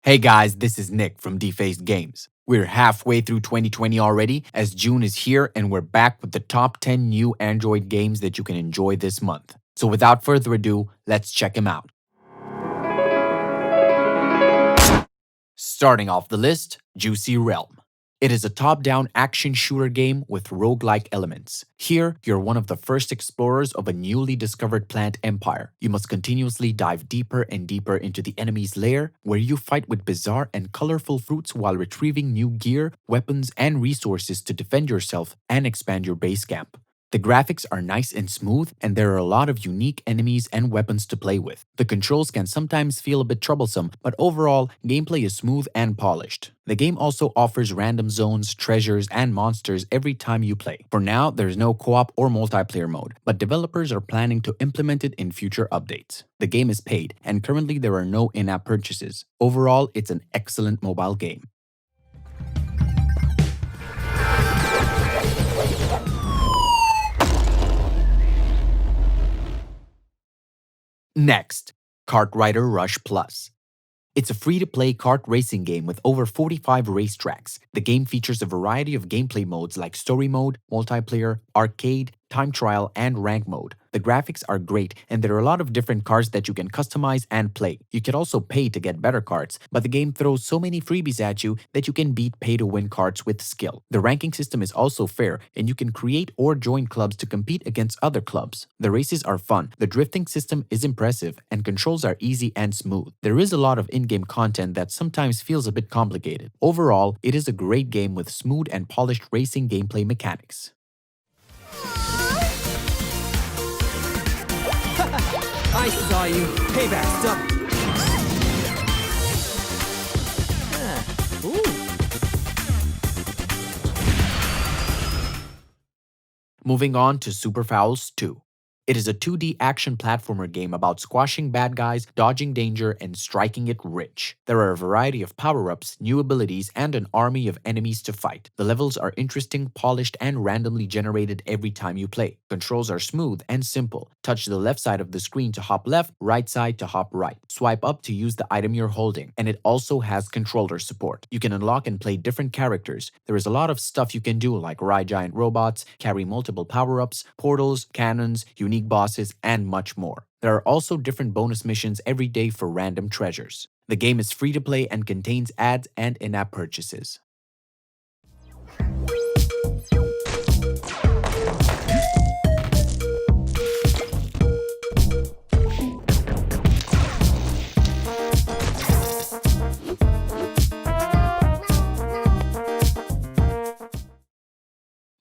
Hey guys, this is Nick from Defaced Games. We're halfway through 2020 already, as June is here and we're back with the top 10 new Android games that you can enjoy this month. So without further ado, let's check them out. Starting off the list, Juicy Realm. It is a top-down action shooter game with roguelike elements. Here, you're one of the first explorers of a newly discovered plant empire. You must continuously dive deeper and deeper into the enemy's lair, where you fight with bizarre and colorful fruits while retrieving new gear, weapons, and resources to defend yourself and expand your base camp. The graphics are nice and smooth, and there are a lot of unique enemies and weapons to play with. The controls can sometimes feel a bit troublesome, but overall, gameplay is smooth and polished. The game also offers random zones, treasures, and monsters every time you play. For now, there's no co-op or multiplayer mode, but developers are planning to implement it in future updates. The game is paid, and currently there are no in-app purchases. Overall, it's an excellent mobile game. Next, KARTRIDER Rush Plus. It's a free-to-play kart racing game with over 45 racetracks. The game features a variety of gameplay modes like story mode, multiplayer, arcade, time trial, and rank mode. The graphics are great, and there are a lot of different cars that you can customize and play. You can also pay to get better carts, but the game throws so many freebies at you that you can beat pay-to-win carts with skill. The ranking system is also fair, and you can create or join clubs to compete against other clubs. The races are fun, the drifting system is impressive, and controls are easy and smooth. There is a lot of in-game content that sometimes feels a bit complicated. Overall, it is a great game with smooth and polished racing gameplay mechanics. I saw you. Payback's up. Moving on to Super FOWLST 2. It is a 2D action platformer game about squashing bad guys, dodging danger, and striking it rich. There are a variety of power-ups, new abilities, and an army of enemies to fight. The levels are interesting, polished, and randomly generated every time you play. Controls are smooth and simple. Touch the left side of the screen to hop left, right side to hop right. Swipe up to use the item you're holding, and it also has controller support. You can unlock and play different characters. There is a lot of stuff you can do like ride giant robots, carry multiple power-ups, portals, cannons, unique bosses, and much more. There are also different bonus missions every day for random treasures. The game is free to play and contains ads and in-app purchases.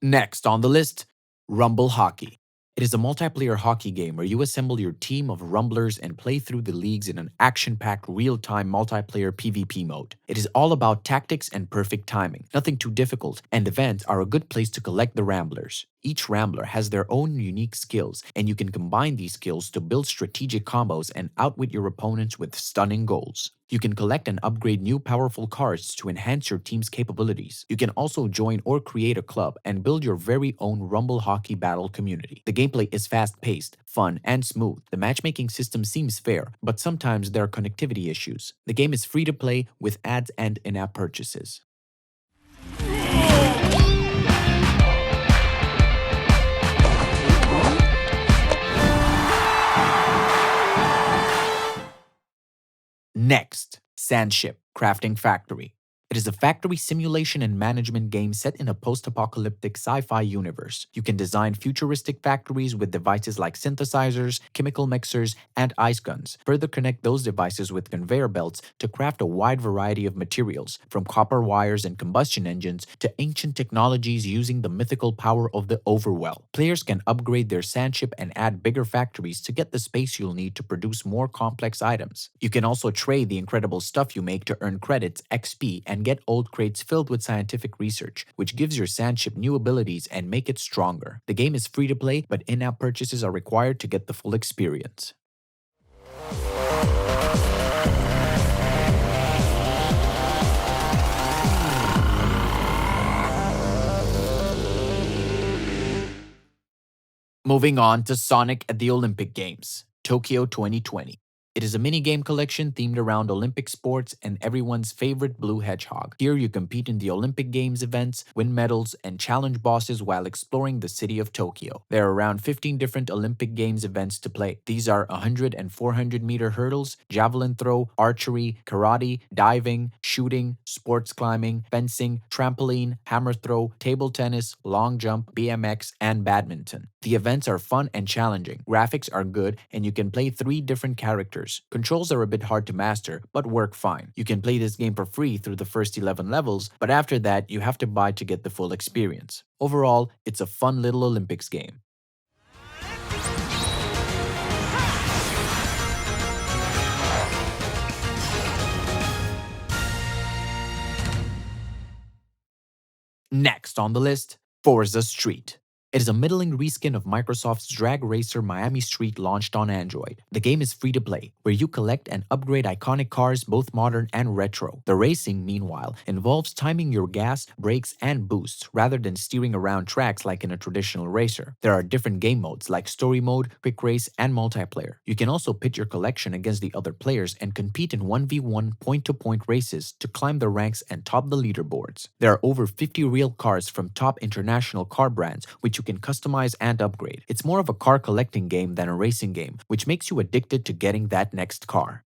Next on the list, Rumble Hockey. It is a multiplayer hockey game where you assemble your team of rumblers and play through the leagues in an action-packed real-time multiplayer PvP mode. It is all about tactics and perfect timing, nothing too difficult, and events are a good place to collect the ramblers. Each rambler has their own unique skills, and you can combine these skills to build strategic combos and outwit your opponents with stunning goals. You can collect and upgrade new powerful cards to enhance your team's capabilities. You can also join or create a club and build your very own Rumble Hockey battle community. The gameplay is fast-paced, fun, and smooth. The matchmaking system seems fair, but sometimes there are connectivity issues. The game is free to play with ads and in-app purchases. Next, SANDSHIP Crafting Factory. It is a factory simulation and management game set in a post-apocalyptic sci-fi universe. You can design futuristic factories with devices like synthesizers, chemical mixers, and ice guns. Further connect those devices with conveyor belts to craft a wide variety of materials, from copper wires and combustion engines to ancient technologies using the mythical power of the overwhelm. Players can upgrade their SANDSHIP and add bigger factories to get the space you'll need to produce more complex items. You can also trade the incredible stuff you make to earn credits, XP, and get old crates filled with scientific research, which gives your SANDSHIP new abilities and make it stronger. The game is free to play, but in-app purchases are required to get the full experience. Moving on to Sonic at the Olympic Games, Tokyo 2020. It is a mini-game collection themed around Olympic sports and everyone's favorite blue hedgehog. Here you compete in the Olympic Games events, win medals, and challenge bosses while exploring the city of Tokyo. There are around 15 different Olympic Games events to play. These are 100 and 400-meter hurdles, javelin throw, archery, karate, diving, shooting, sports climbing, fencing, trampoline, hammer throw, table tennis, long jump, BMX, and badminton. The events are fun and challenging. Graphics are good, and you can play 3 different characters. Controls are a bit hard to master, but work fine. You can play this game for free through the first 11 levels, but after that, you have to buy to get the full experience. Overall, it's a fun little Olympics game. Next on the list, Forza Street. It is a middling reskin of Microsoft's drag racer Miami Street launched on Android. The game is free to play, where you collect and upgrade iconic cars both modern and retro. The racing, meanwhile, involves timing your gas, brakes, and boosts rather than steering around tracks like in a traditional racer. There are different game modes like story mode, quick race, and multiplayer. You can also pit your collection against the other players and compete in 1v1 point-to-point races to climb the ranks and top the leaderboards. There are over 50 real cars from top international car brands, which you can customize and upgrade. It's more of a car collecting game than a racing game, which makes you addicted to getting that next car.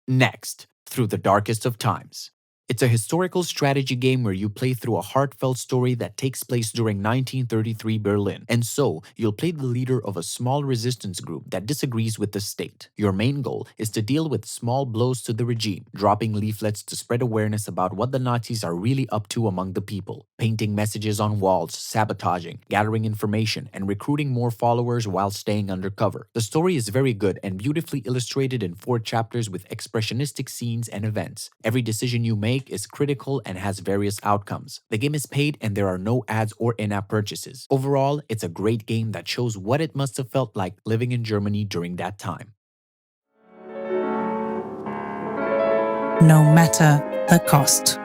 Next, Through the Darkest of Times. It's a historical strategy game where you play through a heartfelt story that takes place during 1933 Berlin. And so, you'll play the leader of a small resistance group that disagrees with the state. Your main goal is to deal with small blows to the regime, dropping leaflets to spread awareness about what the Nazis are really up to among the people, painting messages on walls, sabotaging, gathering information, and recruiting more followers while staying undercover. The story is very good and beautifully illustrated in 4 chapters with expressionistic scenes and events. Every decision you make is critical and has various outcomes. The game is paid and there are no ads or in-app purchases. Overall, it's a great game that shows what it must have felt like living in Germany during that time. No matter the cost.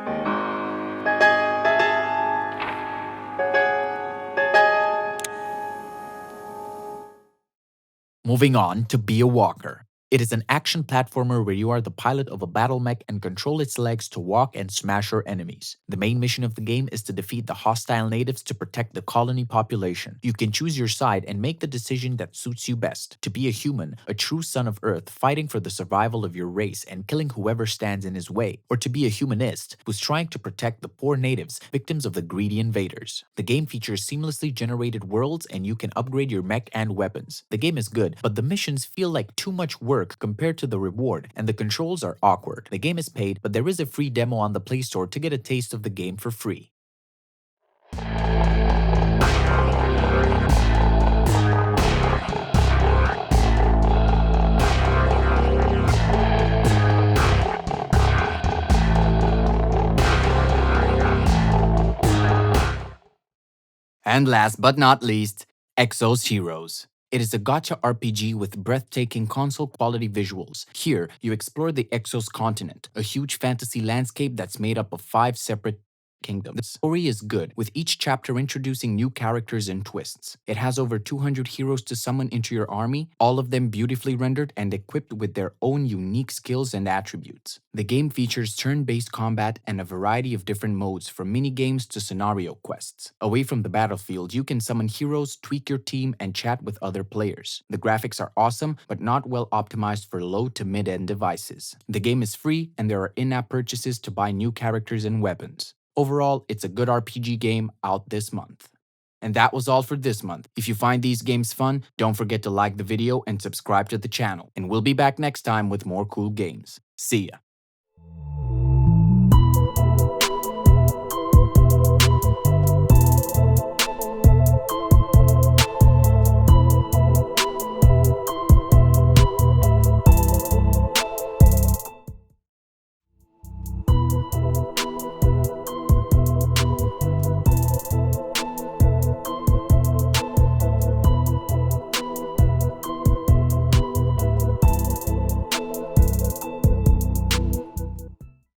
Moving on to Be a Walker. It is an action platformer where you are the pilot of a battle mech and control its legs to walk and smash your enemies. The main mission of the game is to defeat the hostile natives to protect the colony population. You can choose your side and make the decision that suits you best. To be a human, a true son of Earth fighting for the survival of your race and killing whoever stands in his way. Or to be a humanist who's trying to protect the poor natives, victims of the greedy invaders. The game features seamlessly generated worlds and you can upgrade your mech and weapons. The game is good, but the missions feel like too much work compared to the reward, and the controls are awkward. The game is paid, but there is a free demo on the Play Store to get a taste of the game for free. And last but not least, EXOS Heroes. It is a gacha RPG with breathtaking console-quality visuals. Here, you explore the Exos continent, a huge fantasy landscape that's made up of 5 separate kingdoms. The story is good, with each chapter introducing new characters and twists. It has over 200 heroes to summon into your army, all of them beautifully rendered and equipped with their own unique skills and attributes. The game features turn-based combat and a variety of different modes, from mini-games to scenario quests. Away from the battlefield, you can summon heroes, tweak your team, and chat with other players. The graphics are awesome, but not well optimized for low to mid-end devices. The game is free, and there are in-app purchases to buy new characters and weapons. Overall, it's a good RPG game out this month. And that was all for this month. If you find these games fun, don't forget to like the video and subscribe to the channel. And we'll be back next time with more cool games. See ya.